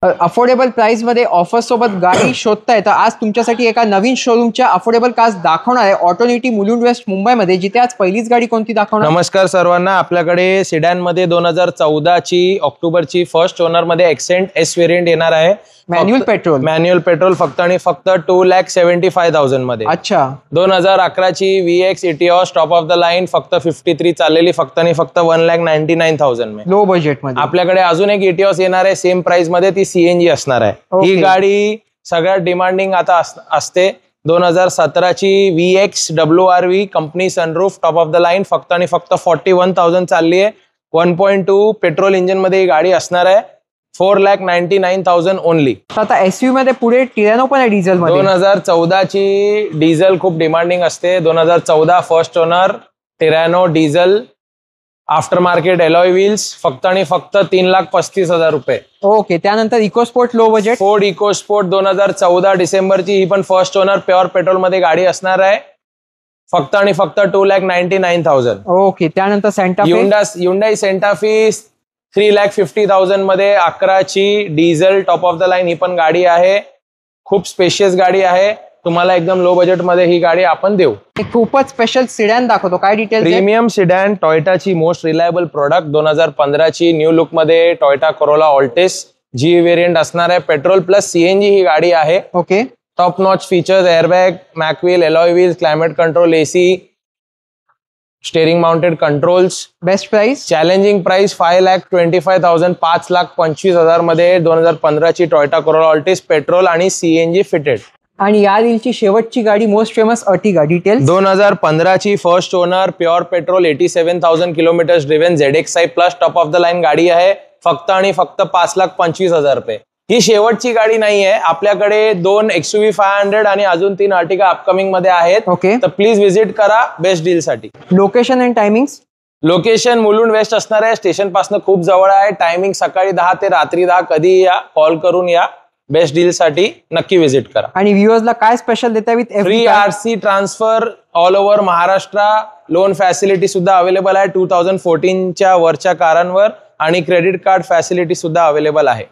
Affordable price मध्ये offer सोबत गाडी शोधताय तर आज तुमच्यासाठी एका नवीन शोरूमच्या अफोर्डेबल कार्स दाखवणार आहे ऑटोनिटी मुलुंड वेस्ट मुंबईमध्ये, जिथे आज पहिलीच गाडी कोणती दाखवणार? नमस्कार सर्वांना. आपल्याकडे सेडान मध्ये 2014 ची ऑक्टोबरची फर्स्ट ओनर मध्ये एक्सेंट एस व्हेरियंट येणार आहे. मॅन्युअल पेट्रोल फक्त आणि फक्त 2,75,000 मध्ये. अच्छा. 2011 ची VX Etios top of the line फक्त 53 चाललेली, फक्त आणि फक्त 1,99,000 मध्ये, लो बजेट मध्ये. आपल्याकडे अजून एक इटिओस येणार आहे सेम प्राइस मध्ये, ती CNG असणार आहे. ही गाडी सगळ्यात डिमांडिंग आता असते. 2017 ची VX WRV company sunroof top of the line फक्त आणि फक्त 41,000 चालली आहे. 1.2 पेट्रोल इंजिन मध्ये ही गाडी असणार आहे. 4,99,000 ओनली. आता SUV मध्ये पुढे टिरानो पण आहे डिझेल मध्ये. 2014 ची डिझेल खूप डिमांडिंग असते. 2014 first owner Terrano diesel after market alloy wheels फक्त आणि फक्त 3,35,000 रुपये. ओके. त्यानंतर EcoSport low budget Ford EcoSport 2014 डिसेंबरची, ही पण फर्स्ट ओनर प्युअर पेट्रोल मध्ये गाडी असणार आहे. फक्त आणि फक्त 2,99,000. ओके. त्यानंतर सेंटा फे, Hyundai सेंटा फे 3,50,000 मध्ये 11 ची diesel top of the line, ही पण गाडी आहे. खूप स्पेशियस गाडी आहे. तुम्हाला एकदम लो बजेट मध्ये ही गाडी आपण देऊ. खूपच स्पेशल सिडॅन दाखवतो. काय डिटेल? प्रीमियम सिडॅन, टोयोटाची मोस्ट रिलायबल प्रोडक्ट. 2015 ची न्यू लुक मध्ये Toyota Corolla Altis G variant असणार आहे. पेट्रोल प्लस CNG ही गाडी आहे. Okay. Top notch features, airbag, mag wheel, alloy wheels, climate control, AC, steering mounted controls. Best price, challenging price 5,25,000, 5,25,000 मध्ये 2015 ची Toyota Corolla Altis petrol आणि CNG fitted. आणि या रीलची शेवटची गाडी मोस्ट फेमस अर्टिगा. डिटेल्स? 2015 ची first owner pure petrol 87,000 kilometre driven ZXi plus top of the line गाडी आहे. फक्त आणि फक्त 5,25,000 रुपये. ही शेवटची गाडी नाही आहे. आपल्याकडे 2 XUV 500 आणि अजून 3 अर्टिगा अपकमिंग मध्ये आहेत. ओके. तर प्लीज व्हिजिट करा बेस्ट डील साठी. Location and timings? Location Mulund west असणार आहे. स्टेशन पासून खूप जवळ आहे. टायमिंग सकाळी 10 ते रात्री 10. कधी या, कॉल करून या. बेस्ट डील साठी नक्की व्हिजिट करा. आणि व्ह्युअर्सला काय स्पेशल देता? With free RC transfer all over Maharashtra. Loan facility सुद्धा अवेलेबल आहे 2014 च्या वरच्या कारांवर, आणि क्रेडिट कार्ड फॅसिलिटी सुद्धा अवेलेबल आहे.